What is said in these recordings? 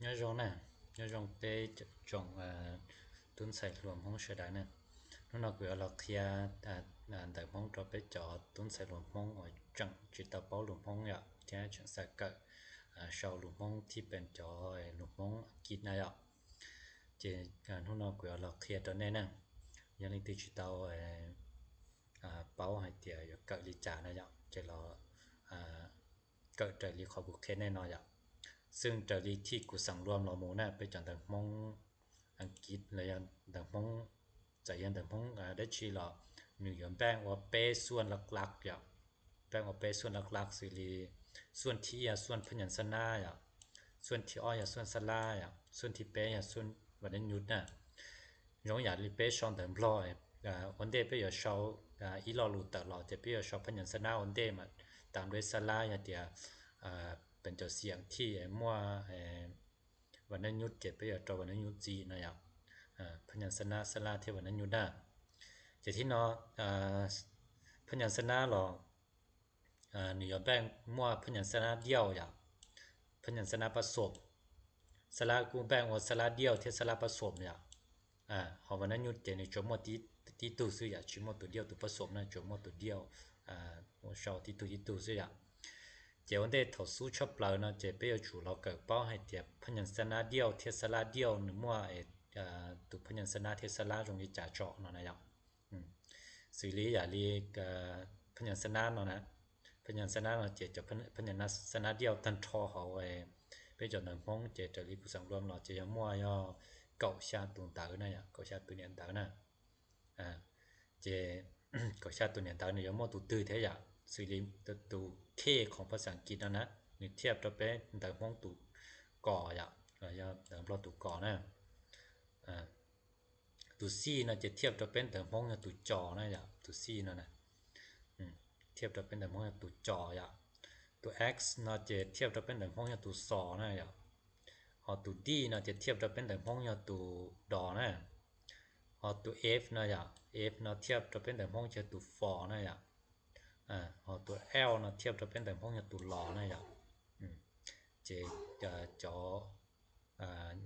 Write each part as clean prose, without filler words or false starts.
nhớ rong nè nhớ rong tê trồng tuấn sài rùm hông sài đá nè nó vừa là kia tại mong cho bé chó tuấn sài rùm hông ở chẳng chỉ tao bao rùm hông ạ cha chẳng sài cỡ sau rùm hông thì bên chó rùm hông kít này ạ chỉ nó vừa là kia cho nên nè giờ linh chỉ tao bao hay tiệt cỡ đi trả này ạ chỉ là cỡ trời đi khỏi buộc khen này nói ạซึ่งจะรีที่กูสั่งรวมเราโมน่ะไปจังแต่มองอังกฤษเลยแต่มองใจยันแต่มองได้ชีหรอหนึ่งแป้งว่าเป้ส่วนหลักๆอย่างแป้งว่าเป้ส่วนหลักๆสิลีส่วนที่ส่วนพยัญชนะอย่างส่วนที่อ้อยส่วนสลาอย่างส่วนที่เป้ส่วนวรรณยุกต์น่ะยองอยากรีเป้ช่องแต่พลอยวันเดย์ไปอยู่ชาวอีหลอรูตลอดจะไปอยู่ชาวพยัญชนะวันเดย์มาตามด้วยสลาอย่างเดียวเป็นเจ้าเสียงที่มั่ววรรณยุกต์เจ็บไปอยู่ตัววรรณยุกต์จีนะอย่างพยัญชนะสลาที่วรรณยุกต์น่ะจะที่เนาะพยัญชนะหรอนี่ยอแบ่งมั่วพยัญชนะเดียวอย่างพยัญชนะผสมสระกูแบ่งว่าสระเดียวที่สระผสมอย่างเฮาวรรณยุกต์นี่จมว่าที่ตู้ซื้ออย่างจมว่าตัวเดียวตัวผสมนะจมว่าตัวเดียวว่าชาวที่ตู้ซื้ออย่างเจ้าได้ทดสู้ชอบเปล่านะเจ้าไปอยู่chủเราเกิดเป้าให้เจ็บพยัญชนะเดียวที่สระเดียวหรือว่าตัวพยัญชนะที่สระตรงนี้จะเจาะเนาะนะครับสิริอย่าเรียกพยัญชนะเนาะนะพยัญชนะเนาะเจ้าจะพยัญชนะเดียวตันทอเฮาไปจนนั้นมองเจ้าจะรีผู้สังรวมเนาะเจ้ามั่วย่อเก่าชาตุนตานะเก่าชาตุเนียนตานะเจ้เก่าชาตุเนียนตาเนี่ยมั่วตุตื้อแท้อย่างสิริตัวเคของภาษาอังกฤษนะนี่เทียบตัวเป็นแต่มองตุก่ออย่างย่อแต่พอตุก่อนะตัว C น่ะจะเทียบตัวเป็นแต่มองตัวจอนะอย่างตัว C นั่นน่ะเทียบตัวเป็นแต่มองตัวจออย่างตัว X น่ะจะเทียบตัวเป็นแต่มองตัวสอนะอย่างตัว D น่ะจะเทียบตัวเป็นแต่มองตัวดอนะตัว F น่ะอย่าง F น่ะเทียบตัวเป็นแต่มองตัวฟอนะอย่างตัว L น่ะเทียบตัวเป็นแต่มองตัวลอนะอย่างจะจอ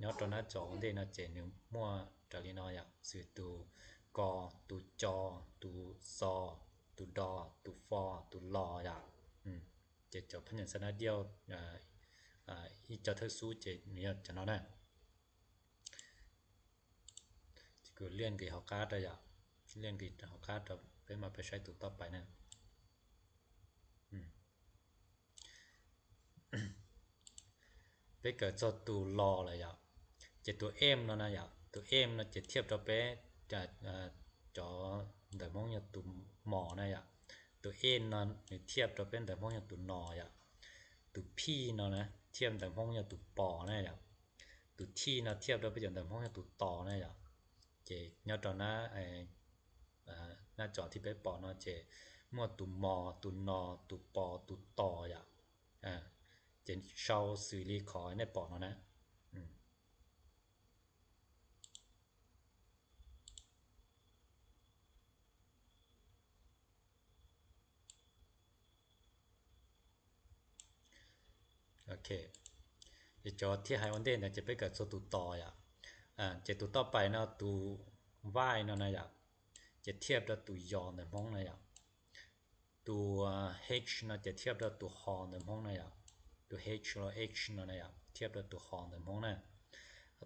ยอดตัวหน้าจอได้นะเจนึงมั่วจาลีน้อยอ่ะคือตัวกอตัวจอตัวซอตัวดอตัวฟอตัวลออย่างจะพยัญชนะเดียวอีจะเธอสู้เจเนี่ยจะเนาะนะก็เรียนกี่เฮากาได้อ่ะเรียนกี่เฮากาจะไปมาไปใช้ตัวต่อไปนะไปเกิดตัวตัวลอเลยอ่ะจะตัว M เนาะนะอย่างตัว M น่ะจะเทียบตัวไปจะจอแต่มองอย่างตัวหมอนะอย่างตัว N เนาะเทียบตัวเป็นแต่มองอย่างตัวนออย่างตัว P เนาะนะเทียบแต่มองอย่างตัวปอนะอย่างตัว T เนาะเทียบตัวไปอย่างแต่มองอย่างตัวตอนะอย่างเจยอดตอนนะหน้าจอที่ไปปอเนาะเจมั่วตัวมอตัวนอตัวปอตัวตออย่างเจนเช่าซีรีส์ขอในปอเนาะนะโอเคจอที่ไฮวันเดนจะไปเกิดตัวต่ออ่ะจะตัวต่อไปเนาะตัว y เนาะนะอย่างจะเทียบกับตัวยอในห้องนะอย่างตัว h เนาะจะเทียบกับตัวฮอในห้องนะอย่างตัว h แล้ว h เนาะนะอย่างเทียบกับตัวฮอในห้องนะ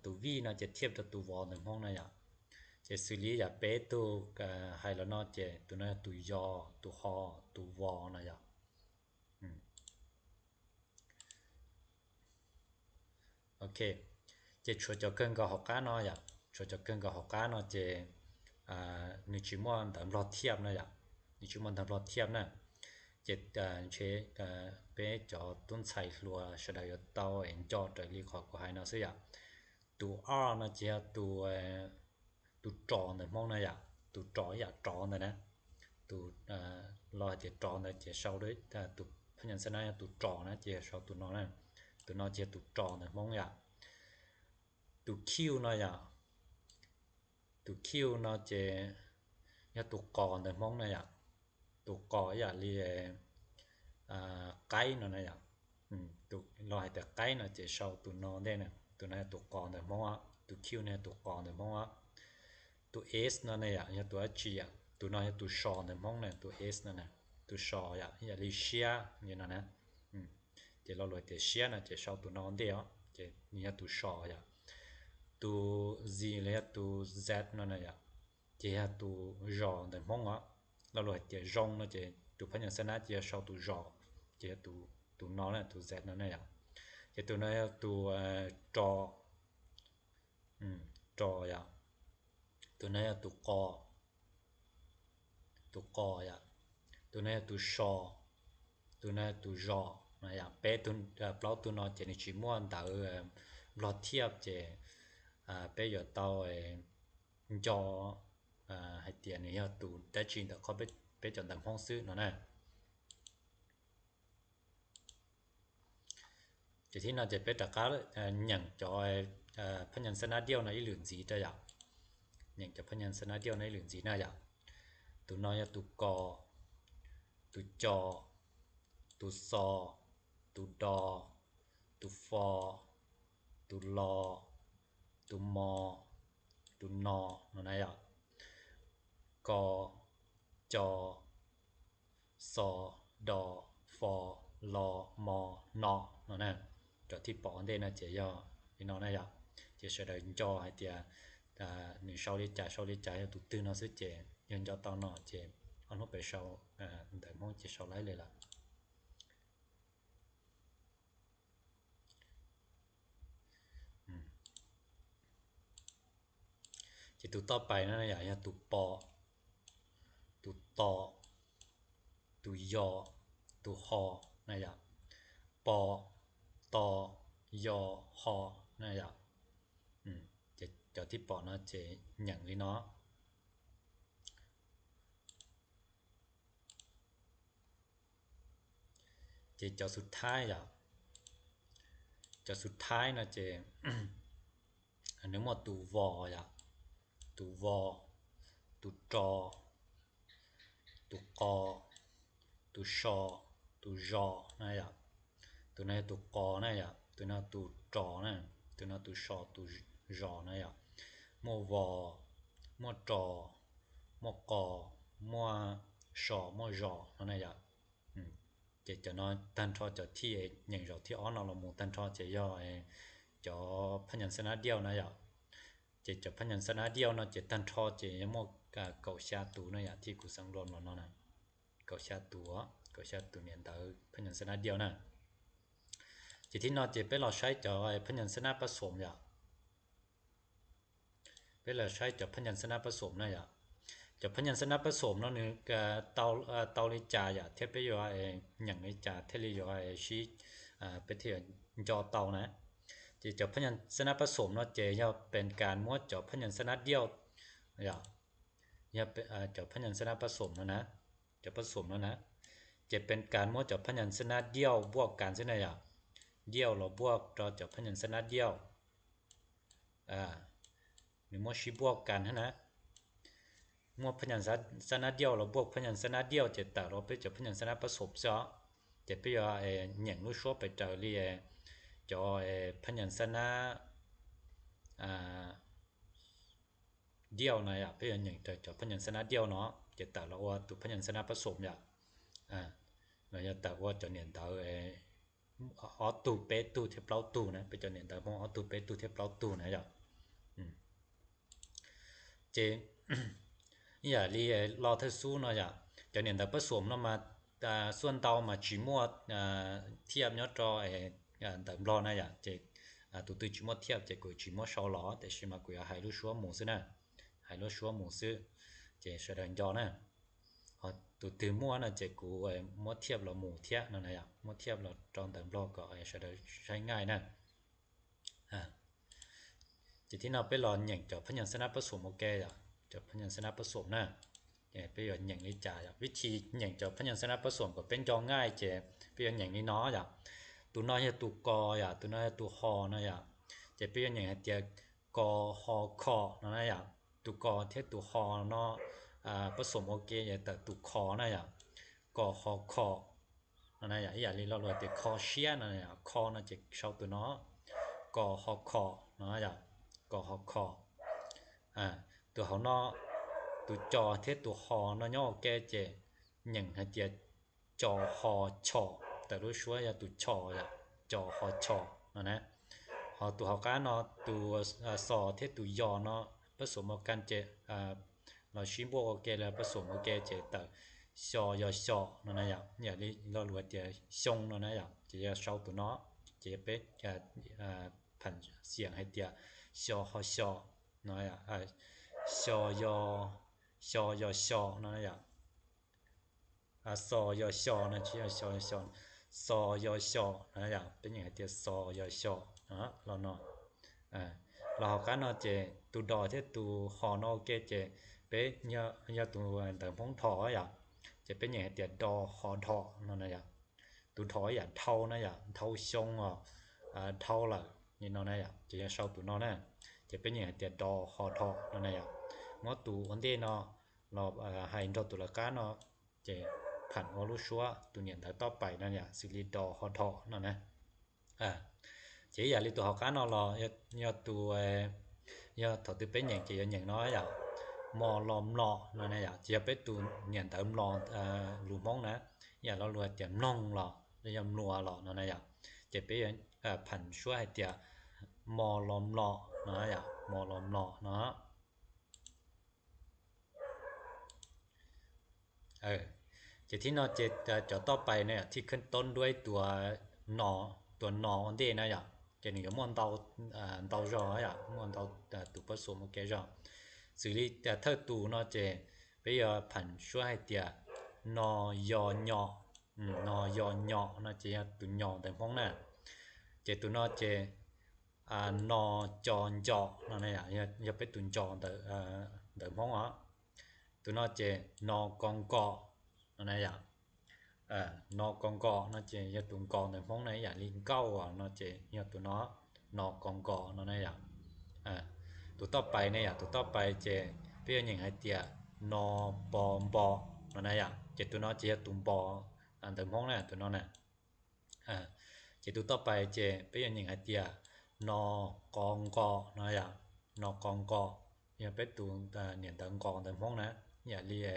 ตัว v เนาะจะเทียบกับตัววอในห้องนะอย่างจะสิริอย่าเปตัวไฮแล้วเนาะจะตัวนั้นตัวยอตัวฮอตัววอนะอย่างโอเคจะช่วยจะเกินกับ6เนาะอย่างช่วยจะเกินกับ6เนาะจะนิจิมอนตามรอเทียบนะอย่างนิจิมอนตามรอเทียบนะจะเชไปจอต้นไส่รัวชดายตอเอ็นจอตรีขอก็ให้เนาะซะอย่างตัว R นะจะตัวจอนะมองนะอย่างตัวจออย่างจอนะตัวรอจะจอนะจะเซาด้วยแต่ตัวพยัญชนะตัวจอนะจะเซาตัวนอนะตัวนอจะตัวจอนะมองอย่างตัว Q เนาะอย่างตัว Q เนาะจะตัวกอนะมองนะอย่างตัวกออย่างเรียไกด์เนาะนะอย่างตัวรอให้แต่ไกด์เนาะจะเซาตัวนอได้นะ ตัวนั้นตัวกอแต่มอตัว Q เนี่ยตัวกอแต่มอตัว S นั่นน่ะอย่าตัว G อ่ะตัวนั้นตัวชอแต่มองเนี่ยตัว S นั่นน่ะตัวชออย่าลิเชียนี่นั่นนะเดี๋ยวเราเลยตัวเชียนะจะชอบตัวนั้นเดียวจะนี่ตัวชอตัว Z เลยตัว Z นั่นน่ะจะตัวจอแต่มองอ่ะเราเลยจะจงนะจะตัวพยัญชนะจะชอบตัวจอจะตัวน้องน่ะตัว Z นั่นน่ะจะตัวนั้นตัวจอจอตัวนั้นตัวกอตัวนั้นตัวชอตัวนั้นตัวจอนะเปตัวเปล่าตัวนั้นจะนี่ชิม่วนตารอเทียบจะเปอยู่เตาจอให้เตียนี่ตัวได้จริงแต่เขาไปจนตามห้องซื้อนั่นน่ะจะที่น่าจะเป็นตะกาอย่างจอยพยัญชนะเดียวในหลื่นสีจะอย่างจะพยัญชนะเดียวในหลื่นสีน่ะตัวน้อยตัวกอตัวจอตัวซอตัวดอตัวฟอตัวลอตัวมอตัวนอนั่นน่ะกอจอซอดอฟอลอมอนอนั่นน่ะจอที่ปอได้น่ะจะย่อพี่น้องน่ะจะแสดงจอให้เตีย1烧哩价都对那是这人家到那这อันนั้นไป烧แต่มองจะ烧来เลยล่ะจะตัวต่อไปนั่นน่ะตัวปอตัวตอตัวยอตัวหอนั่นน่ะปอตอยอหอนั่นน่ะจะที่ปอนะจะหยังลิเนาะจะสุดท้ายจะสุดท้ายนะจะอันนี้หมดตัววอตัววอตัวจอตัวกอตัวชอตัวจอนั่นตัวนั้นตัวกอนั่นตัวนั้นตัวจอนั่นตัวนั้นตัวชอตัวจอนั่นหมววอหมวจอหมวกอหมวชอหมวจอนั่นจะน้อยตั้งทอจะที่อย่างเราที่อ้อนเราหมู่ตั้งทอจะย่อจะพยัญชนะเดียวนะจะพยัญชนะเดียวนะจะตั้งทอจะยังหมกเก่าชาตูนะที่กูสังรวมแล้วนะเก่าชาตูเนี่ยแต่พยัญชนะเดียวนะจะที่นอจะไปเราใช้จะพยัญชนะผสมไปเราใช้จะพยัญชนะผสมนะจะพยัญชนะผสมเนาะนึเตาลิจาเทไปอยู่อย่างลิจาเทลิอยู่ชีไปเที่ยวจอเตานะจะพยัญชนะผสมเนาะจะเป็นการมั่วจะพยัญชนะเดียวจะพยัญชนะผสมแล้วนะจะผสมแล้วนะจะเป็นการมั่วจะพยัญชนะเดียวบวกกันซินะเดียวเราบวกจะพยัญชนะเดียวมีมั่วชีบวกกันนะมั่วพยัญชนะเดียวเราบวกพยัญชนะเดียวจะแต่เราไปจะพยัญชนะผสมซะจะไปอย่างรู้ชัวไปเจอเรียจะพยัญชนะเดียวนะไปอย่างจะพยัญชนะเดียวเนาะจะแต่เราว่าตัวพยัญชนะผสมเราจะแต่ว่าจะเนี่ยแต่ออตูเปตูเทปเราตูนะไปจะเนี่ยแต่พอออตูเปตูเทปเราตูนะเจอย่าลีรอทสู้เนาะจะเนี่ยแต่ผสมเนาะมาส่วนเตามาจิมัวเทียบยอดจอแต่รอนะเจตัวจิมัวเทียบจะกูจิมัวชอลอแต่ชิมากูให้รู้ชัวหมู่ซินะให้รู้ชัวหมู่ซิเจแสดงจอนะตัวมัวนะจะกูมัวเทียบเราหมู่เทียบนั่นน่ะมัวเทียบเราจอแต่รอก็แสดงใช้ง่ายนะจะที่เราไปรออย่างจะพยัญชนะผสมโอเคจะพยัญชนะผสมนะไปอย่างนี้จ่าวิธีอย่างจะพยัญชนะผสมก็เป็นจอง่ายจะไปอย่างนี้เนาะตัวน้อยตัวกอตัวน้อยตัวฮอนะจะไปอย่างเตียกอฮอคอนะตัวกอเทียตัวฮอเนาะผสมโอเคแต่ตัวคอนะกอฮอคอนะอย่าลีเราเลยแต่คอเชียนะคอนะจะชอบตัวเนาะ กฮคเนาะอย่ากฮคตัวเขาเนาะตัวจอเทตัวฮเนาะย่อแก้เจหยังให้เจียจอฮชแต่รู้ชัวอย่าตัวชอย่าจอฮชเนาะนะตัวเขากันเนาะตัวสอเทตัวยอเนาะผสมกันเจเราชิมบ่แก้แล้วผสมแก้เจแต่ชอยอชอเนาะนะอย่านี่เรารู้ว่าเจียชงเนาะนะอย่าจะเช้าตัวเนาะจะเป็ดผันเสียงให้เตียชอฮชอเนาะอย่าชอยอชอยอชอเนาะอย่าซอยอชอนะชื่อชอยอชอซอยอชอนะอย่าเป็นอย่างเตียซอยอชอนะเราเนาะเรากันเนาะเจตูดอเทตูฮอเนาะเกเจเปเนี่ยตูแต่พงทออย่าจะเป็นอย่างเตียดอฮอทอเนาะอย่าตูทออย่าเท่านะอย่าเท่าชงเท่าละนี่เนาะนะอย่าจะเช้าตูเนาะนะจะเป็นอย่างเตียดอฮอทอเนาะอย่าเนาะตูอันเดเนาะเราให้ดอตุลาการเนาะเจผันว่ารู้ชัวตัวเนี่ยต่อไปนั่นอย่าสิริดอฮอทอเนาะนะเจอย่าลิตัวเฮากันเนาะรอยอตัวยอถอดตัวเป็นอย่างเจอย่างน้อยอย่ามอลอมลอเนาะนะอย่าจะเป็นตัวเนี่ยตามลอรูมองนะอย่าเรารวยเตียมน้องลอยำรัวลอเนาะนะอย่าจะเป็นผันช่วยให้เตียมอลอมลอเนาะอย่ามอลอมลอเนาะจะที่เนาะจะต่อไปเนี่ยที่ขึ้นต้นด้วยตัวนอตัวนออันเดนะอย่าจะนี่ก็ม่วนเตาเตาจออย่าม่วนเตาตุผสมแกจอสิริแต่ถ้าตูเนาะเจไปผันช่วยให้เตียนอยอญอนอยอญอเนาะเจตุญอแต่พ้องน่ะเจตุเนาะเจนอจอนจอเนาะเนี่ยอย่าไปตุญจอแต่พ้องอ่ะตุเนาะเจนอกองกอเนาะเนี่ยนอกองกอเนาะเจอย่าตุงกอแต่พ้องน่ะอย่าลิงเก้าอ่ะเนาะเจอย่าตุเนาะนอกองกอเนาะเนี่ยตัวต่อไปเนี่ยตัวต่อไปเจเพื่อนอย่างให้เตียนอปอมปอเนาะเนี่ยเจตัวเนาะเจตุงปออันแต่พ้องน่ะตัวเนาะน่ะเจตัวต่อไปเจเพื่อนอย่างให้เตียนอกองกอเนาะอย่านอกองกออย่าไปตุงเนี่ยตังกอแต่พ้องนะอย่าเรีย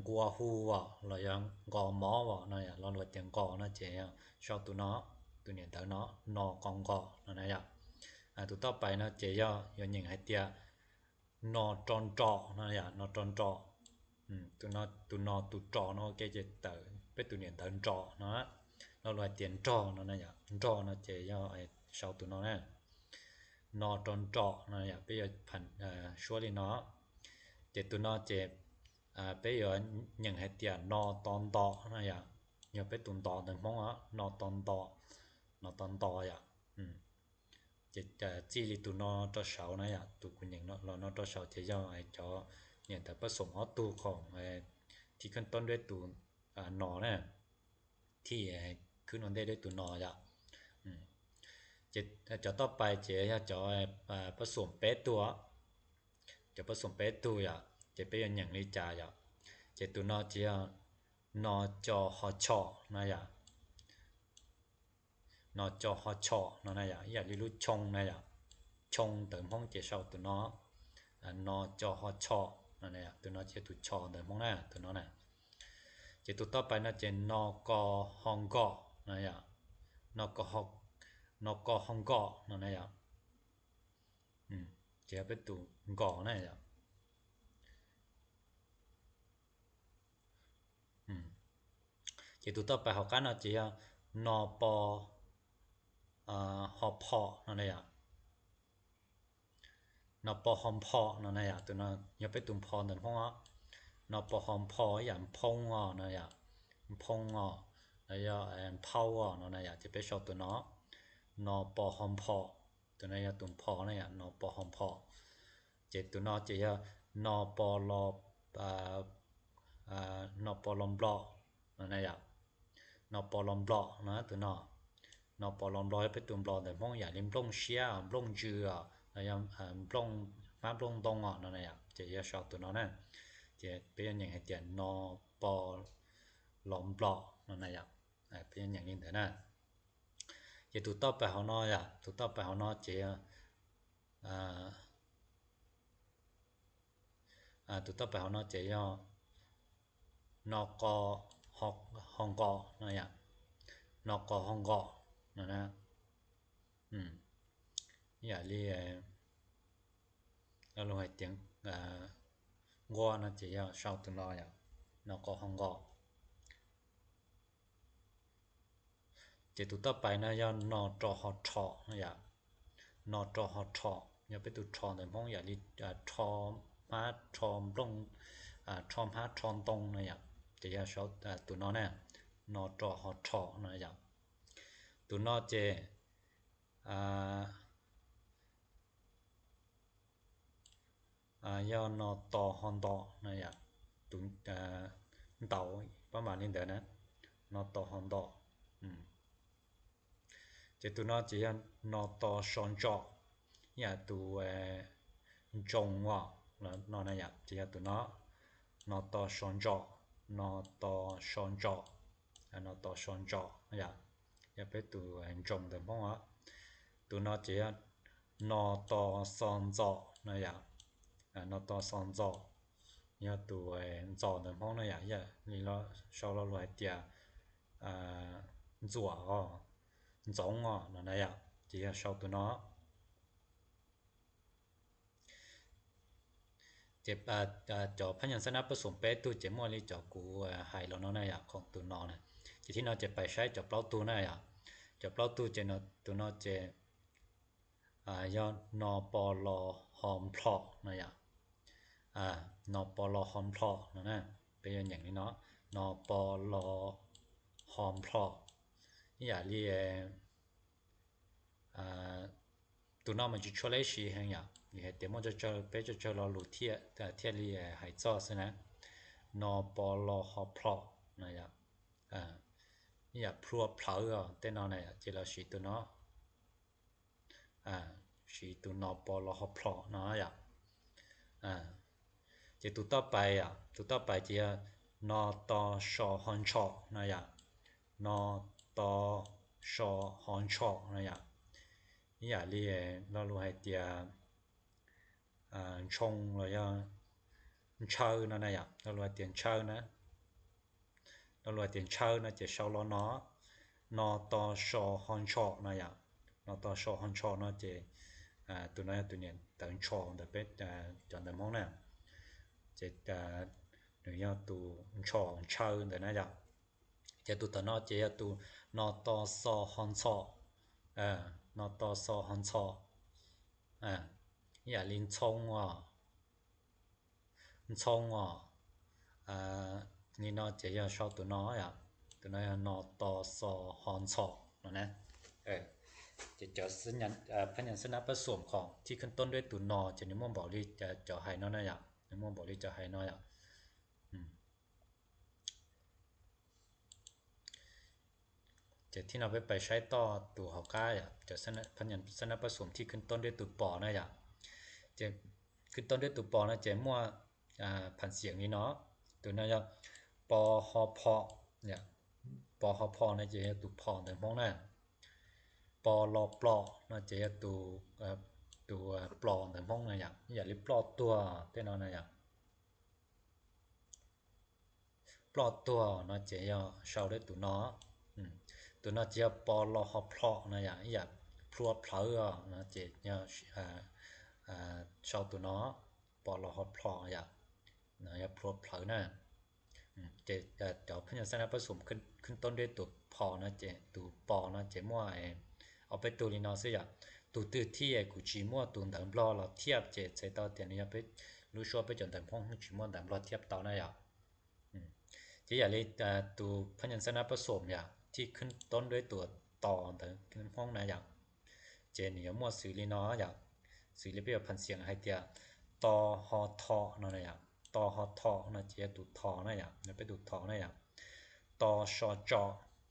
กัวฮูอ่ะเรายังกอหมอว่ะเนาะเราหลวดเตียงกอเนาะเจชอบตัวเนาะตัวเนี่ยตังเนาะนอกองกอเนาะเนี่ยตัวต่อไปเนาะเจย่ออย่างให้เตียนอจอนจอเนาะอย่านอจอนจอตัวนอตุจอเนาะเกเจเตอเป็นตัวเนี่ยตังจอเนาะเราหลวดเตียงจอเนาะเนี่ยจอเนาะเจย่อไอ้ชอบตัวเนาะนะนอจอนจอเนาะอย่าไปผันชัวร์เลยเนาะเจตัวเนาะเจไปอย่างให้เตียนอตอนต่อนะอย่าไปตุนต่อแต่มองอ่ะนอตอนต่อนอตอนต่ออย่าจะจีริตุนอตอเสานะอย่าตุคุณอย่างเนาะนอตอเสาจะย่อไอ้จอเนี่ยแต่ผสมเอาตูของที่ขึ้นต้นด้วยตูนอนะที่ขึ้นต้นได้ด้วยตูนออย่าจะต่อไปเจจะผสมเป็ดตัวจะผสมเป็ดตัวอย่าจะเป็นอย่างนี้จ่าอย่าเจตุนอเจียนอจอฮอชอนะอย่านอจอฮอชอนะนะอย่าลิรู้ชงนะอย่าชงเติมห้องเจเช้าตัวนอนอจอฮอชอนะนะตัวนอเจตุชอเติมห้องนะตัวนอน่ะเจตุต่อไปนะเจนอกอฮองกอนะอย่านอกอฮอกนอกอฮองกอนะนะอย่าเจเป็นตุกอนะอย่าเจตุต่อไปเฮากันเนาะเจนอปอฮอพอนั่นแหละนอปอฮอมพอนั่นแหละตัวนั้นอย่าไปตุ่มพอนั่นพ้องอ่ะนอปอฮอมพออย่างพงอ่ะนั่นแหละพงอ่ะแล้วอย่าเผาอ่ะนั่นแหละจะไปชอบตัวเนาะนอปอฮอมพอตัวนั้นอย่าตุ่มพอนั่นแหละนอปอฮอมพอเจตัวเนาะจะนอปอลอนอปอลอมบลอนั่นแหละนอปอลอมบลอนะตัวเนาะนอปอลอมบลอไปตุ่มบลอแต่พ้องอย่าลิมปลงเชียปลงจือแล้วยังปลงมาปลงตรงอ่ะนั่นแหละจะอย่าชอบตัวเนาะนะจะเป็นอย่างให้เตียนนอปอลอมบลอนั่นแหละเป็นอย่างนี้เถอะนะ จะตัวต่อไปเฮาเนาะอย่าตัวต่อไปเฮาเนาะเจตัวต่อไปเฮาเนาะเจย่อนกฮองกอเนาะอย่านกฮองกอนะอย่าเรียแล้วลงให้เตียงงัวนะเจย่อชาวตัวเนาะอย่านกฮองกอเจตัวต่อไปนะย่อนจอฮอทอนะอย่านจอฮอทออย่าไปตุทอในห้องอย่าลิทอมาทอมลงทอมหาทอมตรงนะอย่าจะอย่าชอบตัวนอเนี่ยนจอฮอทอนะอย่าตัวนอเจย่อนตอฮอนตอนะอย่าตุนเต่าประมาณนี้เด้อนะนตอฮอนตอเจตัวนอเจย่อนตอชอนจออย่าตัวจงว่าแล้วนอนะอย่าเจย่าตัวนอนตอชอนจอนตอชอนจอนตอชอนจออย่าไปตัวจงเด้อเพราะว่าตัวนอเจย่านตอซอนจอนะอย่านตอซอนจออย่าตัวจอเด้อเพราะนะอย่านี่เราชอบเราหลายเตียจั่วก็จงอ่ะนะอย่าเจย่าชอบตัวนอเจ็บจอพยัญชนะผสมเป๊ะตัวเจมั่วลิจอกูหายแล้วเนาะนะอย่าของตัวนอนะที่นอจะไปใช้จอเปล่าตัวนะอย่าจอเปล่าตัวเจนอตัวนอเจย่อนปลหอมเพาะนะอย่านปลหอมเพาะนะเป็นอย่างนี้เนาะนปลหอมเพาะอย่าเรียตัวนอมันจะช่วยได้สิแห่งอย่านี่เดี๋ยวมันจะไปจะรอรู้เที่ยแต่เที่ยลีหายจ้อซะนะนปลหอมเพาะนะอย่านี่อย่าพลัวเพลาแต่นอนะอย่าเจเราสิตัวเนาะสิตัวนปลหอมเพาะนะอย่าเจตัวต่อไปตัวต่อไปจะนตชฮอนชอนะอย่านตชฮอนชอนะอย่านี่อย่าเรียเรารู้ให้เตียชงเลยเชิญนะอย่าเรารู้ให้เตียนเชิญนะเรารู้ให้เตียนเชิญนะจะเช่าล้อนตชฮอนชอนะอย่านตชฮอนชอนะเจตัวนั้นตัวนี้แต่ชอแต่เป็นจอนแต่มองนะเจหรือยาตูชอเชิญแต่นะอย่าเจตูตนอเจตูนตสฮอนชอนตสฮอนชออย่าลินชงนี่นอเจยาชอบตัวนออย่าตัวนอนตสฮอนชอนะจะเจอสัญญาณพยัญชนะผสมของที่ขึ้นต้นด้วยตัวนอจะนิมนต์บอกลิจะเจาะให้นอนะอย่านิมนต์บอกลิจะให้นออย่าจะที่เราไปใช้ต่อตัวเฮาก้าจะพยัญชนะผสมที่ขึ้นต้นด้วยตัวปอนะอย่าจะขึ้นต้นด้วยตัวปอนะจะมั่วผันเสียงนี้เนาะตัวนั้นจะปอฮอพอเนี่ยปอฮอพอนะจะตัวพอแต่มองนะปอลอปลอนะจะตัวปลอแต่มองนะอย่าลิปลอตัวแต่นอนนะอย่าปลอตัวนะจะเช่าได้ตัวเนาะตัวน่าจะปอลอฮอพลอนะอย่าพลัวเพลอนะเจชาวตัวเนาะปอลอฮอพลออย่าพลัวเพลอนะเจเดี๋ยวพยัญชนะผสมขึ้นต้นด้วยตัวพอนะเจตัวปอนะเจมั่วเอาไปตัวนี้เนาะสิตัวตื้อที่กูจีมั่วตัวดังบลอเราเทียบเจใช้ต่อเตียนอย่าไปรู้ชัวไปจนถึงพ้องจีมั่วดังบลอเทียบต่อนะจะอย่าเลยตัวพยัญชนะผสมที่ขึ้นต้นด้วยตัวต่อแต่ขึ้นห้องนะเจนี่มั่วสื่อลีเนาะสื่อลีเปียพันเสียงให้เตียตอฮอทอนะตอฮอทอนะเจตุทอนะอย่าไปตุทอนะตอชอจอ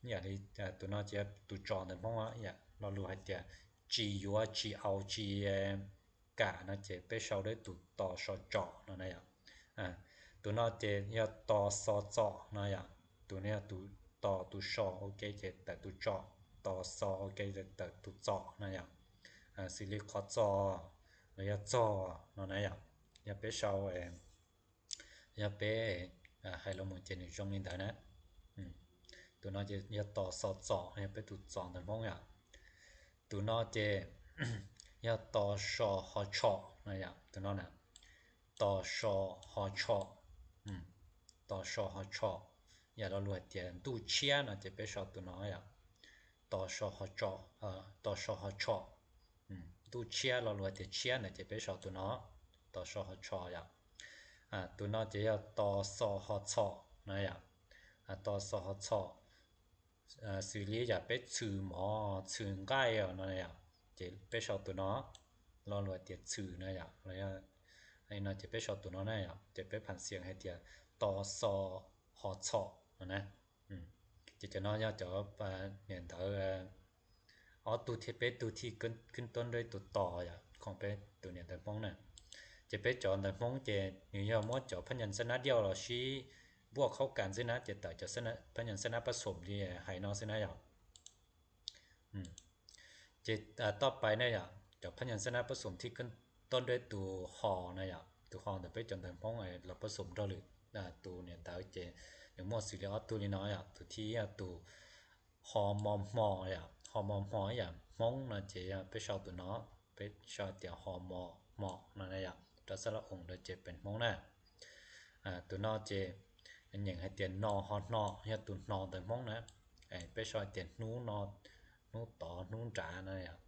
เนี่ยที่ตัวน่าจะตุจอแต่เพราะว่าเรารู้ให้เตียจีอยู่จีเอาจีกะนะเจไปเช่าด้วยตุตอชอจอนะตัวนอเจยตอซอจอนะตัวเนี้ยตุตอตุชอโอเคเจแต่ตุจอต ต่อซอเกตตุจอนะอย่างซิลิคอจอระยะจอเนาะนะอย่างอย่าไปเชาอย่าไปให้เราหมู่เจนจงอินเทอร์เน็ตตัวน้อจะอย่าต่อซอจออย่าไปตุจอแต่มองอย่างตัวน้อจะอย่าต่อชอฮอชอนะอย่างตัวน้อน่ะต่อชอฮอชอต่อชอฮอชออย่าเรารู้เตียนตู้เชียนะจะไปชอตัวน้ออย่างต่อชอฮอชอต่อชอฮอชอตู้เชียเรารู้เตียเชียนะจะไปชอตัวน้อต่อชอฮอชออย่างตัวน้อจะอย่าต่อซอฮอชอนะอย่างต่อซอฮอชอสื่อลีอย่าไปชื่อหมอชื่อใกล้นะอย่างจะไปชอตัวน้อเรารู้เตียชื่อนะอย่างแล้วไอ้น้อจะไปชอตัวน้อนะอย่างจะไปผันเสียงให้เตียต่อซอฮอชอนะจะน้อยจะเนี่ยเตตัวที่เป็นตัวที่ขึ้นต้นด้วยตัวต่ออย่างของเป็นตัวเนี่ยแต่ป้องน่ะจะไปจอแต่ป้องจะอยู่ๆมอจอพยัญชนะเดียวเราชี้บวกเข้ากันซินะจะต่อจะพยัญชนะผสมที่ให้น้องซินะอย่างจะต่อไปเนี่ยอย่างจะพยัญชนะผสมที่ขึ้นต้นด้วยตัวฮอนะอย่างตัวฮอแต่ไปจนแต่ป้องเราผสมดอหรือตัวเนี่ยตาจะอย่างมอสิแล้วตัวนี้น้อยตัวที่ตัวฮอมอมมอฮอมอมมออย่างมงนะจะไปชอบตัวเนาะไปชอบเตียฮอมอมอนั่นอย่างตัวสระองค์จะเป็นมงนะตัวนอจะอันอย่างให้เตียนนอฮอนออย่าตัวนอแต่มงนะไปชอบเตียนนูนอนูต่อนูจานั่นอย่าง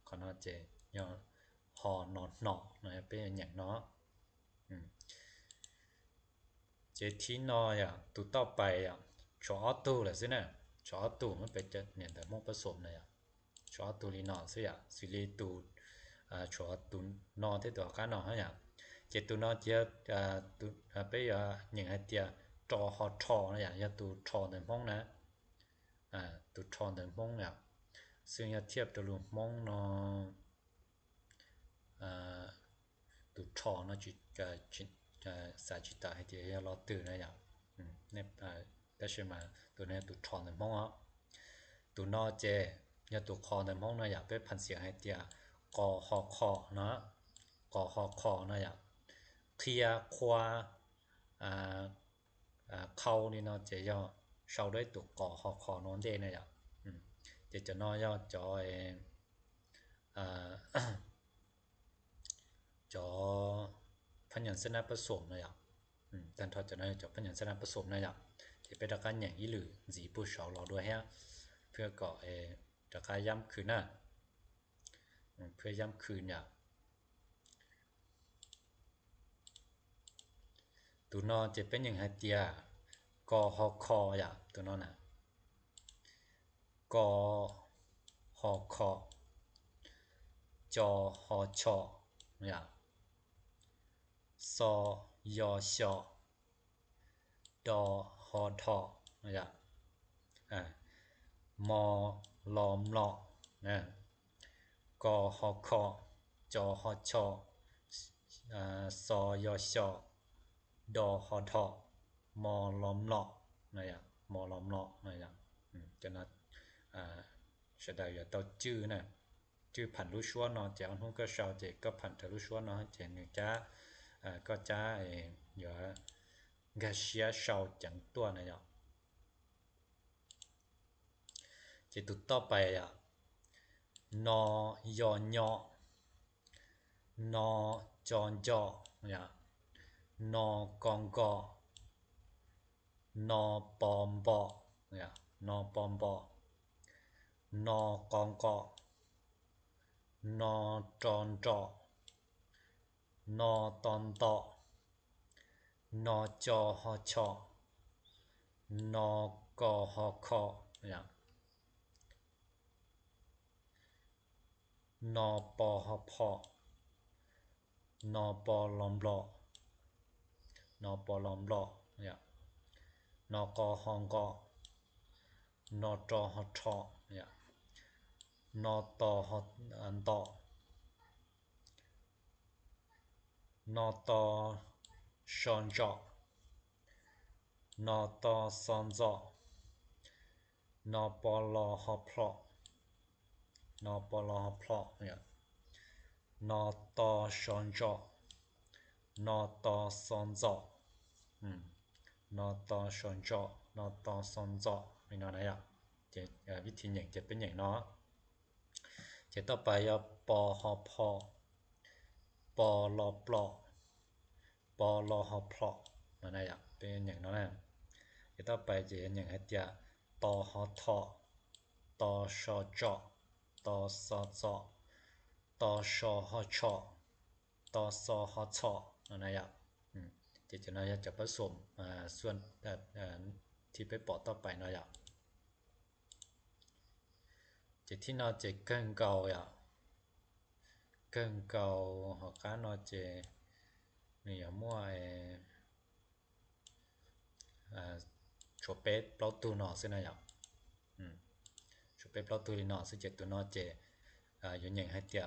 ขอนอจะย่อฮอนอนอนะเป็นอย่างเนาะเจที่นออย่างตัวต่อไปอย่างชอตัวล่ะซินะชอตัวมันเป็นจะเนี่ยแต่มงผสมนะอย่างชอตัวลีนอซิอ่ะสิลีตูชอตัวนอที่ตัวกันนอฮะอย่างเจตัวนอเจตัวไปอย่างให้เตียจอฮอทอนะอย่างอย่าตัวทอในมงนะตัวทอในมงเนี่ยซึ่งอย่าเทียบตัวรูมงนอตัวทอนะจิสาจิตาให้เตียเราตื่นนะอย่างเนี่ยแต่ใช่มั้ยตัวนี้ตัวทอในมงตัวนอเจอย่าตัวคอในมงนะอย่างไปพันเสียงให้เตียกอฮอคอนะกอฮอคอนะอย่างเคลียควาเข้านี่เนาะจะย่อเช้าด้วยตัวกอฮอคอนอนเดนะอย่างจะน้อยย่อจอยจอพยัญชนะผสมนะอย่างแต่ถ้าจะน้อยจอพยัญชนะผสมนะอย่างที่เป็นตะการอย่างอีหรือจีผู้ชาวเราด้วยฮะเพื่อก่อตะการย้ำคืนน่ะเพื่อย้ำคืนอย่างตัวนอจะเป็นอย่างให้เตียกอฮอคออย่างตัวนอน่ะกอฮอคอจอฮอชออย่างซอยอชอดอฮอทออย่างมอลอมลอนะกอฮอคอจอฮอชอซอยอชอดอฮอทอมอลอมลอนะอย่างมอลอมลอนะอย่างจะนัดใช้ได้อยู่ต่อชื่อนะชื่อผันรู้ชัวเนาะจะอันหุ้นก็ชาวเจก็ผันทะรู้ชัวเนาะเจนึงจ้าก็จ้าอยู่กะเชียชาวจังตัวนะอย่างจะตุดต่อไปนอยอนยอนอจอนจออย่างนอกองกอนอปอมบออย่างนอปอมบอนอกองกอนอจอนจอนอตอนตอนอจอฮอชอนอกอฮอคออย่างนอปอฮอพอนอปอลอมลอนอปอลอมลออย่างนอกอฮองกอนอจอฮอทออย่างนอตอฮออันตอนอตอชอนจอนอตอซอนจอ นปลฮพลนปลฮพลเนี่ยนตชนจนตซอนจนตชนจนตซอนจนี่เนาะนะจะวิธีหยังจะเป็นหยังเนาะจะต่อไปปหพปลปลปลฮพลนั่นน่ะเป็นหยังเนาะนะจะต่อไปจะเห็นหยังให้เตียตหทตชจตสจตชหชตสหชนั่นน่ะจะน่าจะผสมส่วนที่ไปปอต่อไปเนาะจะที่เนาะจะเกินเก่าเกินเก่าเฮาก็เนาะจะนี่มั่วชอเปตเปลาตูเนาะซินะชอเปตเปลาตูเนาะซิจะตัวเนาะจะอยู่หยังให้เตีย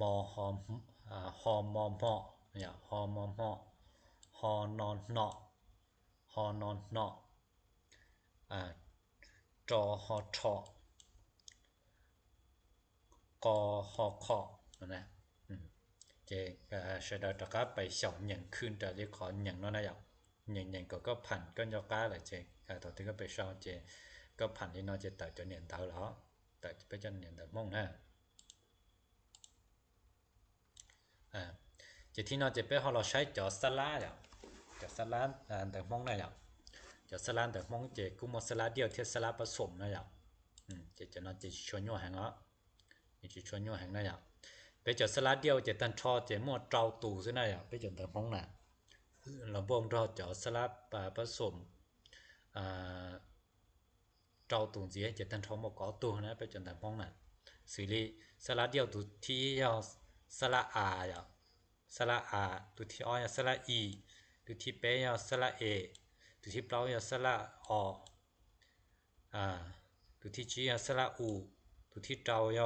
มหอมหอมมเนี่ยหอมมหอนอนเนาะหอนอนเนาะจอหอทกหอคนั่นนะจะใช้ได้ตะกะไปสอนหยังขึ้นแต่เรียกขอหยังเนาะนะหยังก็ผันก็ยอกาเลยจะต่อที่ก็ไปสอนจะก็ผันที่เนาะจะตัดจนเนี่ยเตาแล้วแต่ไปจนเนี่ยแต่มงนะจะที่เนาะจะไปเฮาเราใช้จอสลาจอสลาแต่มงนะจอสลาแต่มงจะกุมสลาเดียวที่สลาผสมนะจะเนาะจะชวนย่อแหงอ่ะจะชวนย่อแหงนะไปจอสลาเดียวจะตันทอจะมั่วเตาตูซินะไปจนแต่มงน่ะเราบ่งรอจอสลาผสมเตาตูสิจะตันทอบ่ก็ตูนะไปจนแต่มงน่ะสิริสลาเดียวตุที่ยอสละอาสละอาตุที่อ้อยสละอีตุที่เปยสละเอตุที่เปล่ายสละอตุที่จีสละอูตุที่เตาย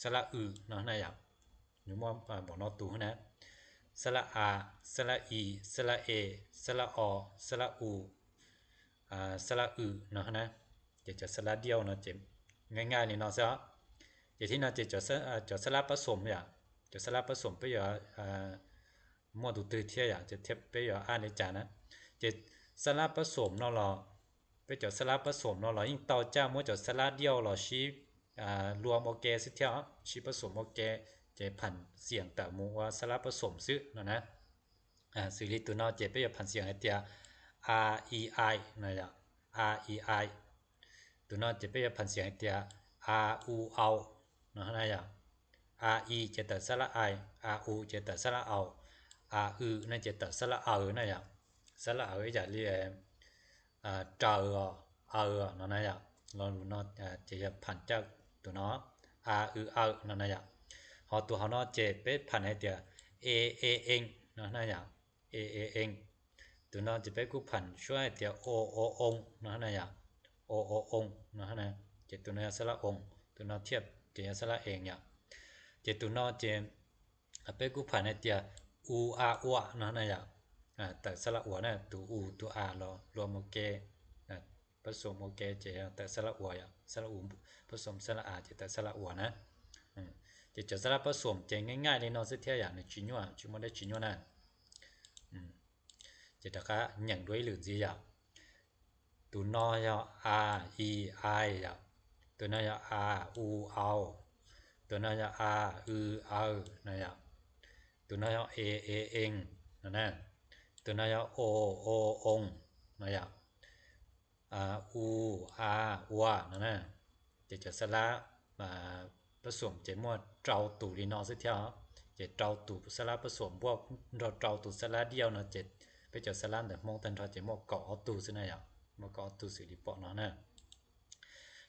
สละอืเนาะนะอยู่มบ่เนาะตูนะสละอาสละอีสละเอสละอสละอูสละอืเนาะนะจะสละเดียวเนาะจะง่ายๆนี่เนาะซะจะที่น่าจะสละผสมจะสละผสมไปมั่วตุตือเทียจะเทียบไปอ่านในจานะจะสละผสมเนาะเราไปจอสละผสมเนาะเรายิ่งเตาจ้ามั่วจอสละเดียวเราชี้รวมโอเคสิเทียชี้ผสมโอเคจะผันเสียงแต่มูว่าสละผสมซึเนาะนะสิริตัวเนาะจะไปผันเสียงให้เตีย R E I นะR E I ตัวเนาะจะไปผันเสียงให้เตีย R U O เนาะนะR E จะตัดสระ I R U จะตัดสระเอา R U นั่นจะตัดสระเอานะสระเอาจะเรียกเจ้าเนาะนะเราเนาะจะผันจากตัวเนาะ R U O เนาะนะเฮาตัวเฮาเนาะจะไปผันให้เตีย A A N เนาะนะA A N ตัวเนาะจะไปกูผันช่วยเตีย O OองเนาะนะO Oองเนาะนะจะตัวเนาะสระองตัวเนาะเทียบจะสระเองจะตัวเนาะจะไปกูผันให้เตีย U R O เนาะนะแต่สระอัวนะตัว U ตัว R รวมโอเคผสมโอเคจะแต่สระอัวสระอูผสมสระอาจะแต่สระอัวนะจะสระผสมจะง่ายๆเลยเนาะสิเทียอย่างในจิญัวจิบ่ได้จิญัวนะจะตะกะหยังด้วยหรือสิตัวนอยR E I ตัวนอย R U O ตัวนอย R U O นะตัวนอย A A N นะตัวนอย O O องนะU R W นะจะสระผสมจะมั่วเจ้าตู่ลีเนาะสิเทียจะเจ้าตู่สระผสมพวกเราเจ้าตู่สระเดียวเนาะจะไปเจ้าสระแต่มองตันทอจะมั่วเกาะตู่ซินะมั่วเกาะตู่สิริปอเนาะนะ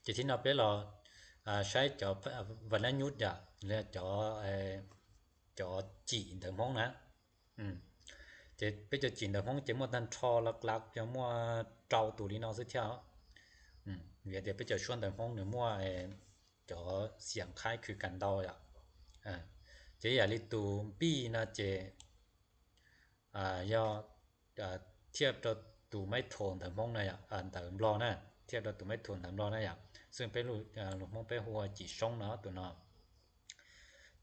จะที่เนาะไปเราใช้จอวรรณยุทธ์แล้วจอจีนแต่มองนะจะไปเจ้าจีนแต่มองจะมั่วตันทอหลักๆจะมั่วเจ้าตู่ลีเนาะสิเทียเดี๋ยวไปเจ้าชวนแต่มองเนี่ยมั่วจอเสียงคล้ายคือกันดอเจอย่าลิตูปีนะเจยอเทียบตัวตูไม่โทนแต่มองนะอันแต่รอนะ เทียบกับตัวไม่ทวนตามรอนะอย่างซึ่งเป็นหลวงพ่อไปหัวจีช่องเนาะตัวเนาะ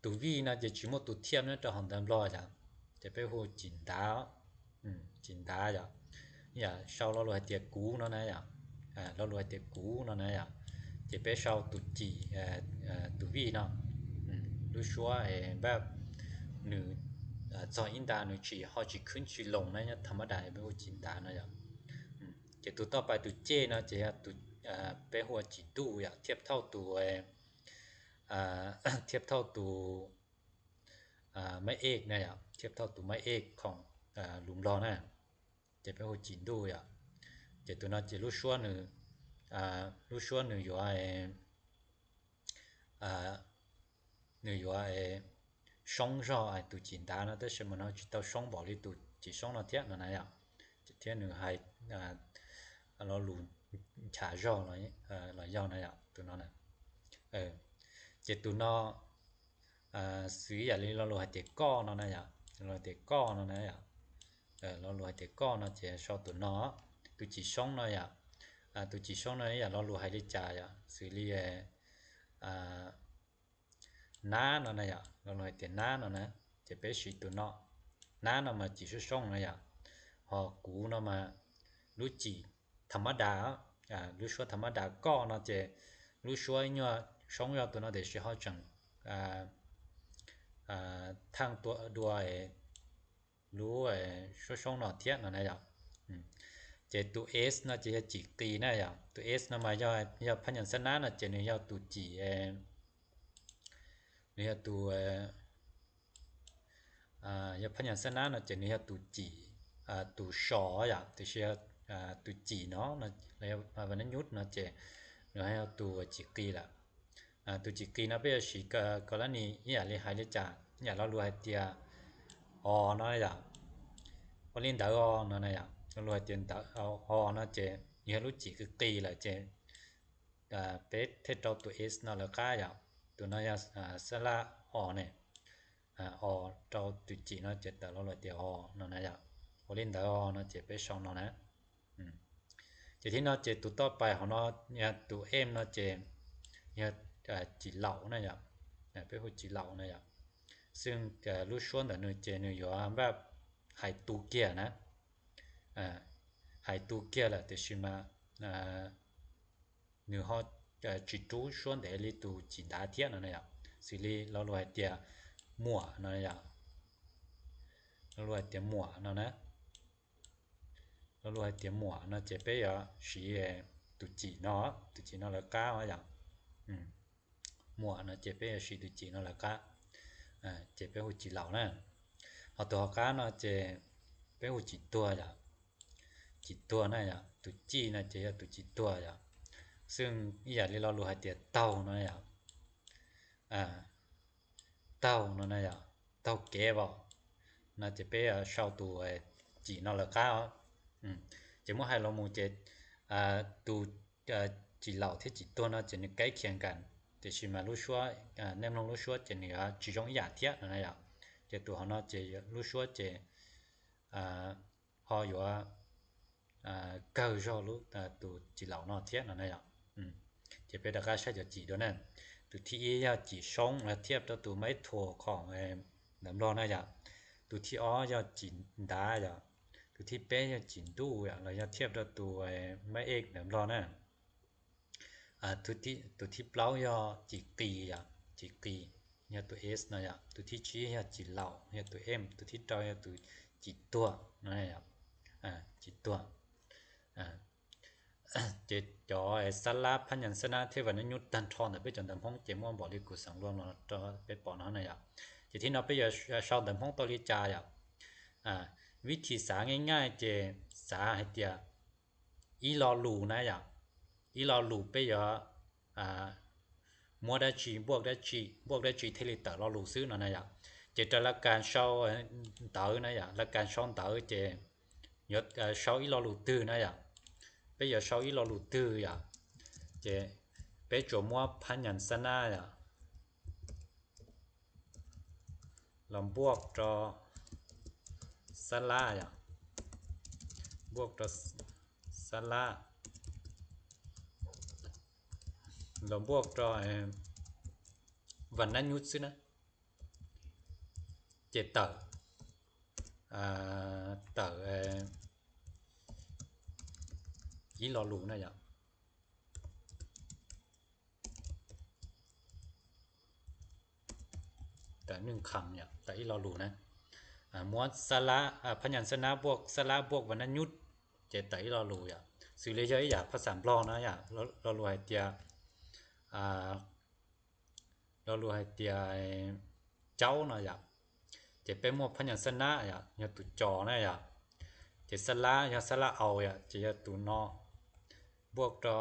ตัววีนะจะจิมตัวเทียบเนี่ยจะหันตามรอจ้ะจะไปหัวจินดาจินดาจ้ะอย่าเช่าเราเลยเตียกูเนาะนะอย่างเราเลยเตียกูเนาะนะอย่างจะไปเช่าตัวจีตัววีเนาะรู้ชัวแบบหนึ่งจออินดาหนึ่งจีเขาจีขึ้นจีลงนะเนี่ยธรรมดาไปหัวจินดานะอย่างจะตัวต่อไปตัวเจนะจะตัวไปหัวจีดูอย่างเทียบเท่าตัวเทียบเท่าตัวไม้เอกนะอย่างเทียบเท่าตัวไม้เอกของหลุมรอนะจะไปหัวจีดูอย่างจะตัวนั้นจะรู้ชัวหนึ่งรู้ชัวหนึ่งอยู่หนึ่งอยู่双绕ตัวจีนดานะแต่是มันเอาจิตเอา双บอกเลยตัวจี双那天那样จะเทียหนึ่งให้เราหลุมฉา绕อะไรเราย่อนะอย่างตัวนั้นน่ะจะตัวนั้นซื้ออย่างนี้เราลอยเตะก้อนนะอย่างเราเตะก้อนนะอย่างเราลอยเตะก้อนนะจะชอบตัวนั้นตัวจีช่องนะอย่างตัวจีช่องนะอย่างเราลอยได้จ่ายซื้อเรียน้านะอย่างเราลอยเตะน้านะจะไปซื้อตัวนั้นน้านะมาจีช่องนะอย่างพอกูนะมารู้จีธรรมดารู้ชัวธรรมดาก็นะจะรู้ชัวเนี่ยช่องยอตัวนั้นเดี๋ยวเขาจังทางตัวด้วยรู้ช่องนอเทียนนะอย่างจะตัว S นะจะจีตีนะอย่างตัว S นะมาย่อพยัญชนะนะจะเนี่ยย่อตัวจีเนี่ยตัวย่อพยัญชนะนะจะเนี่ยตัวจีตัวชออย่างตัวเชื่อตัวจีเนาะแล้ววันนั้นยุดนะจะเราให้เอาตัวจีตีละตัวจีตีนะเป็นสีกรณีอย่าเลยหายเลยจ้าอย่าเรารู้ให้เตียนะอย่างพอเล่นดาวนะอย่างเรารู้ให้เตียดาวนะจะอย่ารู้จีคือตีละจะเป็ดเทตัวตัว S นะแล้วก็อย่างตัวนั้นสละเนี่ยตัวตัวจีนะจะแต่เรารู้เตียนะอย่างพอเล่นดาวนะจะเป็นช่องนะจะที่น่าจะตัวต่อไปของเราเนี่ยตัว M น่าจะเนี่ยจีเหล่านะอย่างเป็นหัวจีเหล่านะอย่างซึ่งรู้ชวนแต่เนื้อเจเนื้ออยู่แบบหายตูเกียนะหายตูเกียแหละแต่ชิมาเนื้อเขาจีตูชวนแต่ลิตูจีดาเทียนะอย่างสิลิเราลอยเตียมั่วนะอย่างเราลอยเตียมั่วนะเราลอยเตียมั่วนะจะไปสีตุจีเนาะตุจีเนาะแล้วก้าวอย่างมั่วนะจะไปสีตุจีเนาะแล้วก็จะไปหัวจีเหล่านะเอาตัวก้านะจะไปหัวจีตัวอย่างจีตัวนะอย่างตุจีนะจะตุจีตัวอย่างซึ่งอย่างที่เรารู้ให้เตียเต้านะอย่างเต้านะอย่างเต้าแก่บ่น่าจะไปชาวตัวจีเนาะแล้วก็จะมั่วให้เรามูจะตัวจีเหล่าที่จีตัวนะจะใกล้เคียงกันแต่ชิมารู้ชัวแนมลงรู้ชัวจะเนี่ยจีจงอย่างเทียนะอย่างจะตัวเขาเนาะจะรู้ชัวจะพออยู่เก้าจอรู้ตัวจีเหล่าเนาะเทียนะอย่างจะเป็นดักใช้จะจีด้วยนั่นตัวที่ยาจีช่องและเทียบตัวไม่ถั่วของน้ำร้อนนะอย่างตัวที่ยาจีดาอย่างตัวที่เป๊ะยาจีดูอย่างเราจะเทียบตัวไม่เอกน้ำร้อนนะตัวที่เปล่ายาจีกีอย่างจีกีเนี่ยตัว S นะอย่างตัวที่ชี้ยาจีเหล่าเนี่ยตัว M ตัวที่จอยตัวจีตัวนะอย่างจีตัวจะจอสลับพยัญชนะที่วันยุดดันทอนแต่ไปจนดำห้องเจมอนบอกลิกุสังรวมเราจะไปปอนนั้นอย่างจะที่เราไปชาวดำห้องตอริจาอย่างวิธีสาง่ายๆจะสาให้เตียอีลอลูนะอย่างอีลอลูไปมัวได้จีบวกได้จีเทลิตเราลูซื้อนั่นอย่างจะแต่ละการชาวเต๋อนะอย่างละการช่องเต๋อจะยศชาวอีลอลูตื้อนะอย่างbây giờ sau ít lo lụt tư à chế bây giờ mua phan nhận sân à làm buộc cho sala à buộc cho sala เราบวกต่อวรรณยุกต์ซินะเจตเตอีลอลูนะอย่างแต่1คำเนี่ยแต่อีลอลูนะมวลสระพยัญชนะบวกสระบวกวรรณยุกต์เจตอีลอลูอย่างสื่อเลยจะอยากภาษาบลอนะอย่างเรารู้ให้เตียเรารู้ให้เตียเจ้านะอย่างจะเป็นหมวดพยัญชนะอย่างอย่าตุจอนะอย่างจะสระอย่าสระเอาอย่างจะอย่าตุนอบวกต่อ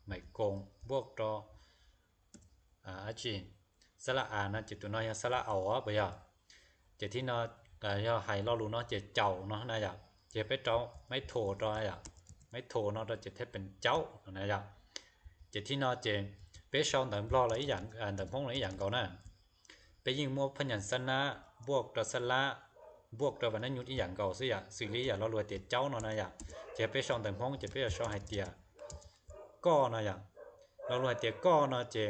หมายกงบวกต่ออาจีสระอานะจะตุนออย่าสระเอาบ่อย่างจะที่นออย่าให้เรารู้เนาะจะเจ้าเนาะนะอย่างจะไปเจ้าไม่โทต่ออย่างไม่โทเนาะเราจะเทเป็นเจ้านะอย่างจะที่นอจะไปชอนตามรออะไรอย่างตามพงอะไรอย่างก่อนนะไปยิงมวพยัญชนะบวกต่อสระบวกต่อวรรณยุกต์อีหยังเก่าซิอ่ะสิ่งนี้อย่าเรารวยเตเจ้าเนาะนะอย่างจะไปชอนตามพงจะไปชอนให้เตียก็นะอย่างเรารวยเตียก็เนาะจะ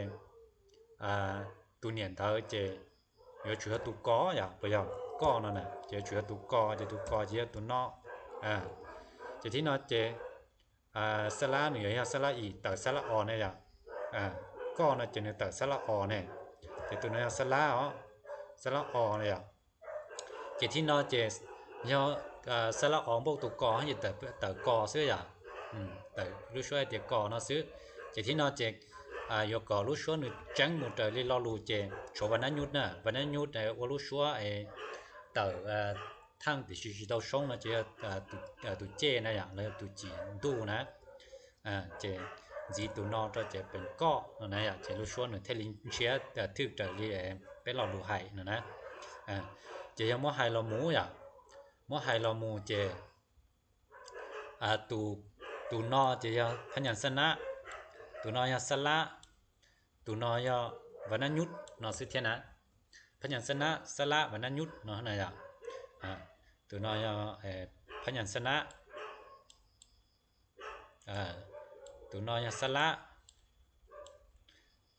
ตุเนียนเตอจะ有主要读高呀不要高了呢就主要读高就读高就读นอกจะที่นอจะสระนี่อย่าสระอีตอสระอเนี่ยอย่าก็นะจะเนี่ยตอสระอเนี่ยจะตัวเนี่ยสระสระอเนี่ยจะที่นอจะย่อสระอบวกตุกอให้ตอกอซื่ออย่าตอรู้ช่วยเตียกอเนาะซื่อจะที่นอจะ有个路说你讲么的里老路节说完那牛呢完那牛的我路说到ทางที่สิ到ช่องนะจะตุเจนะอย่างแล้วตุจีนดูนะจะจีตุนอจะเป็นก้อนะอย่างจะรู้说呢เทลินเชียถึกจะลีเป็นเรารู้ให้นะจะยังบ่ให้เราหมูอย่างบ่ให้เราหมูจะตุนอจะยังพยัญชนะตุนอยสระตุนอยวรรณยุกต์เนาะสิเทนะพยัญชนะสระวรรณยุกต์เนาะนะอย่างตุนอยพยัญชนะตุนอยสระ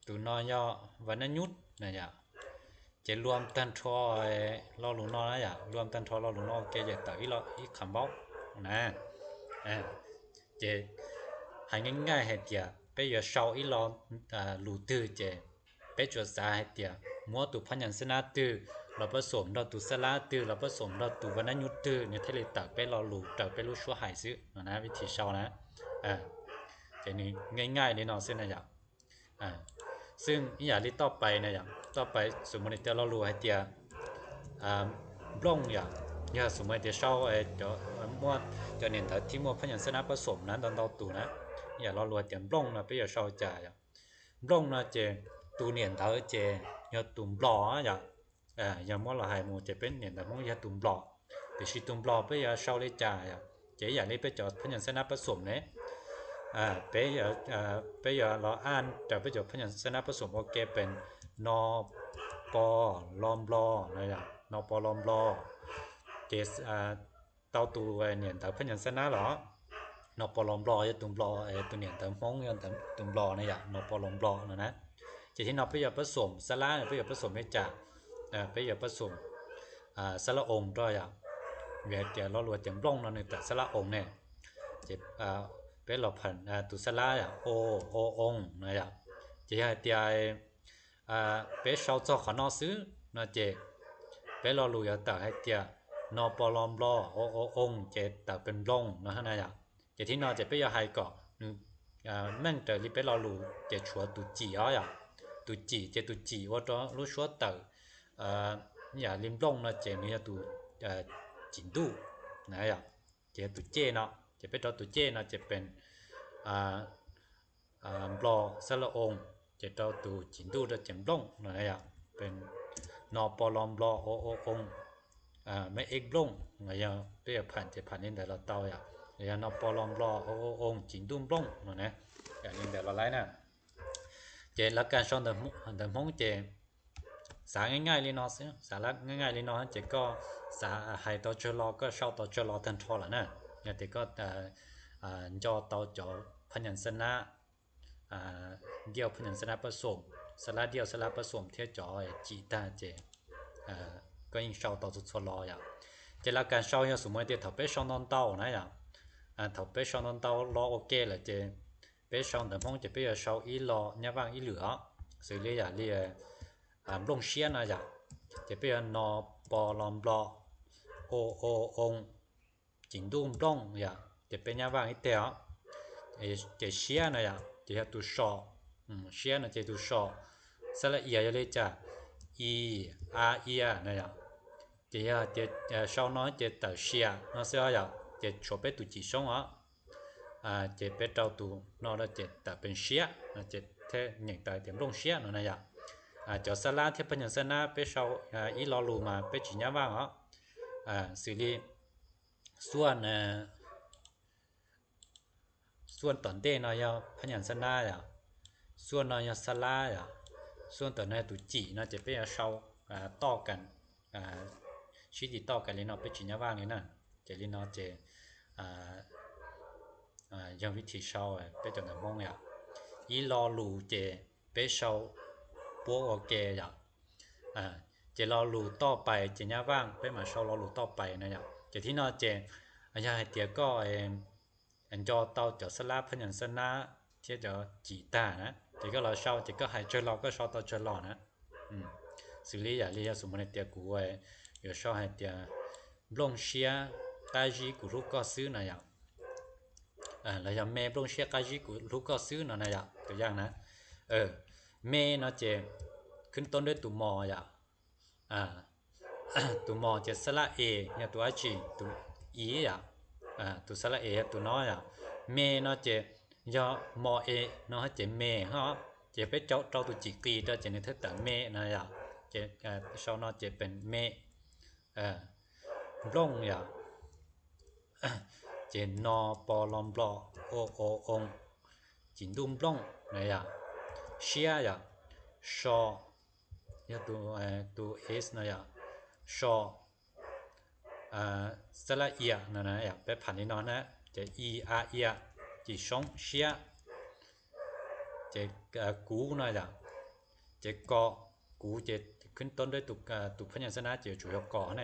ตุนอยวรรณยุกต์นะอย่างจะรวมตันทอลอลูนอนะอย่างรวมตันทอลอลูนอแกจะต่ออีคำบอกนะจะให้ง่ายๆให้เตียไปอย่าเศร้าอีลอรู้ตื้อเจไปจดสาให้เตียมัวตุพยัญชนะตื้อเราผสมเราตุสระตื้อเราผสมเราตุวรรณยุกต์ตื้อเนี่ยทะเลตักไปเรารู้ตักไปรู้ชั่วหายซื้อนะวิธีเศร้านะจะนี่ง่ายๆเลยเนาะซึ่งนะอย่างซึ่งอีหยังที่ต่อไปนะอย่างต่อไปสมมุติเตียเรารู้ให้เตียบล้งอย่างสมมุติเตียเศร้าเดี๋ยวมัวจะเน้นแต่ที่มัวพยัญชนะผสมนั้นตอนเราตุนะอย่าเรารวยเตียนบล้งนะไปอย่าเศร้าจ่ายบล้งนะเจตูเนียนเถอเจอย่าตุ่มบลออย่ามัวเราให้หมู่จะเป็นเนียนแต่มัวอย่าตุ่มบลอไปสิตุ่มบลอไปอย่าเศร้าเลยจ่ายเจอย่าเลยไปจอดพยัญชนะผสมเนี่ยไปอย่าเราอ่านแต่ไปจอดพยัญชนะผสมโอเคเป็นนอปอลอมบลอนะอย่างนอปอลอมบลอเจเตาตูเนียนแต่พยัญชนะหรอนอปอลอมบลอจะตุ่มบลอตัวเนียนแต่มองอย่างแต่ตุ่มบลอนะอย่างนอปอลอมบลอนะจะที่นอไปอย่าผสมสระไปอย่าผสมให้จ่าไปอย่าผสมสระองค์ด้วยอย่างเวียจะเรารวยเต็มร่องนั่นแต่สระองค์เนี่ยจะเป็นเราผันตุสระอย่างโอองค์นะอย่างจะให้เตียเป็นชาวเจ้าขานอซื้อนะเจเป็นเรารู้อย่างแต่ให้เตียนอปอลอมบลอโอองค์จะแต่เป็นร่องนะฮะนะอย่างจะที่นอจะไปอย่าให้ก่อนั่นแต่ที่เป็นเรารู้จะชัวตุจีอย่างตุจีจะตุจีว่าตัวรู้ชัวแต่อย่าริมร่องนะเจเนี่ยตุจินดูนะอย่างจะตุเจเนาะจะเป็นตัวตุเจเนาะจะเป็นบลอสระองค์จะตัวตุจินดูจะเจมร่องนะอย่างเป็นนอปอลอมบลอโอองไม่เอกร่องนะอย่างเปียผ่านจะผ่านนี่แต่เราเตาอย่างนอปอลอมบลอโอองจินดุมร่องนะอย่างนี้แต่เราไล่นะเจแล้วการสอนแต่มงเจสาง่ายๆเลยเนาะสาระง่ายๆเลยเนาะเจก็สาให้ต่อจลอก็เศร้าต่อจลอทันทอละนะอย่างเจก็จอต่อจอพยัญชนะ เดี่ยวพยัญชนะผสมสระเดี่ยวสระผสมเทียจอจีตาเจก็ยิ่งเช้าต่อสุดสลออย่างเจลาการเช้าอย่างสมมติเดี๋ยวถ้าไปช่องนอนเต้านะอย่างถ้าไปช่องนอนเต้ารอโอเคแหละเจไปช่องแต่ห้องจะไปเช้าอีรอเนี่ยว่างอีเหลือสื่อเรียกเรียลงเชียนนะอย่างจะไปนอปอลอมบลอโอองจิงดุ้มร่องอย่างจะเป็นเนี่ยว่างอีเตียวจะเชียนะอย่างจะตัวชอเชียนะจะตัวชอสระเอียจะเลยจ้ะ e r e นะอย่างจะชาวน้อยจะต่อเชียนะเสียอย่างจะชอบไปตัวจีช่องจะไปเจ้าตัวนอแล้วจะแต่เป็นเชียจะแท้หนึ่งแต่เต็มลงเชียนะอย่างจะสระที่พยัญชนะไปชาวอีลอลูมาไปจีเนี่ยว่างสิริส่วนตอนเต้นอยพยัญชนะส่วนนอยสระส่วนตอนนั้นตุจีนะจะไปเช้าต่อกันชีวิตต่อกันเลยเนาะไปจีเนี่ยว่างเลยนะจะเลยเนาะจะยังวิธีเช้าไปจนถึงมงอีลอลูจะไปเช้าปัวโอเคจะรอลูต่อไปจะเนี่ยว่างไปมาเช้ารอลูต่อไปนะจะที่เนาะจะอย่าให้เตียก็อันจอเตาจะสลับพยัญชนะที่จะจีตานะจะก็เราเช้าจะก็ให้เจอเราก็เช้าต่อเจอเรานะสื่อเรียเรียสมมุติเตียกูอยู่เช้าให้เตียลงเชียกาจีกูรู้ก็ซื้อนะอย่างแล้วยังแม่ลงเชียกาจีกูรู้ก็ซื้อนะอย่างตัวอย่างนะแม่เนาะจะขึ้นต้นด้วยตัวมอตัวมอจะสระเอเนี่ยตัวจีตัวอีตัวสระเอตัวน้อยแม่เนาะจะยอมอเอเนาะจะแม่ฮะจะไปเจ้าตัวจีกีจะจะในเทศแต่แม่นะจะชาวเนาะจะเป็นแม่ลงจะนอปอลอมบลอโอองจินดุมลงนะเชียชอตัวเอสนะชอสระเอียนะไปผ่านนี่เนาะนะจะ e r เอียจีช่องเชียจะกูนะจะกอกูจะขึ้นต้นด้วยตุพยัญชนะจะจุยกอนะ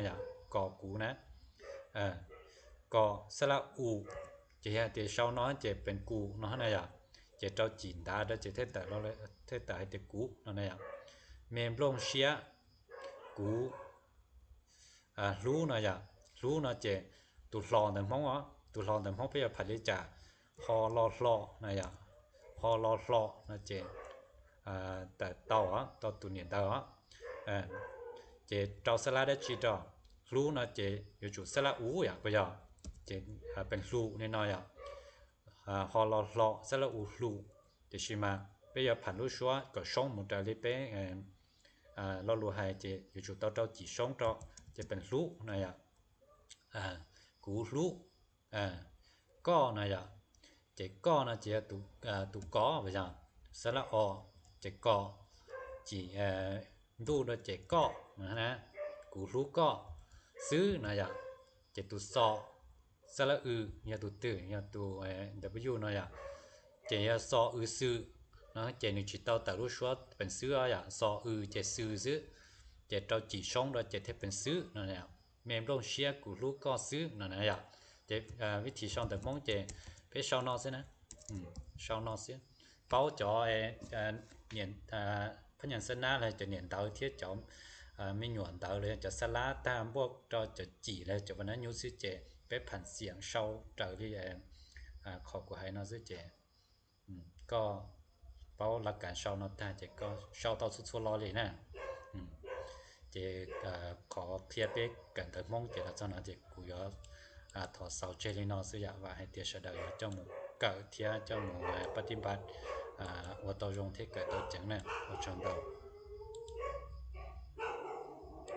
กอกูนะกอสระอูจะเช้าน้อยจะเป็นกูเนาะนะจะเจ้าจีนดาจะเทศแต่เราเลยเทศแต่ให้เด็กกูนะเมมลงเชียกูรู้นะรู้นะจะตุลองแต่มองตุลองแต่มองไปผลิตจากฮอลอนะฮอลอนะจะแต่ต่อตัวเนี่ยต่อจะเจ้าสระได้จีต่อรู้นะจะอยู่จุดสระอูก็จะเป็นรู้น้อยฮอลอสระอูรู้จะใช่ไหมไปผ่านรู้ชัวก็ช่องหมดเลยไปเรารู้ให้จะอยู่จุดเจ้าจีช่องต่อจะเป็นรู้นะกูรู้ก็นะจะก็นะจะตุก็ไปจังสระอจะก็จีดูนะจะก็นะกูรู้ก็ซื้อนะจะตุซอสระเนี่ยตุตื่นเนี่ยตุw นะจะซอซื้อนะจะนึกจิตเอาแต่รู้ชัวเป็นซื้อซอจะซื้อจะเจ้าจีช่องเราจะเทเป็นซื้อนะเมมลงเชียกูรู้ก็ซื้อนะจะวิธีช่องแต่มองจะไปช่องนอกซินะช่องนอกซิเป้าจ่อเนี่ยพยัญชนะอะไรจะเนี่ยดาวเทียจอมไม่หย่อนดาวเลยจะสลาตามพวกเราจะจีเลยจะวันนั้นยูซิเจไปผ่านเสียงเช่าจากที่ขอบกูให้นอซิเจก็เป้าหลักการเช่านอตาจะก็เช่าต่อสุดๆรอเลยนะจะขอเคลียร์ไปกันแต่มองจะเราจะน่าจะกูยอถอดเสาเจลินอสยาว่าให้เตียชดาเจ้าหมูเก่าเทียเจ้าหมูปฏิบัติว่าต่อยงที่เกิดตัวจังเนี่ยเราชนเรา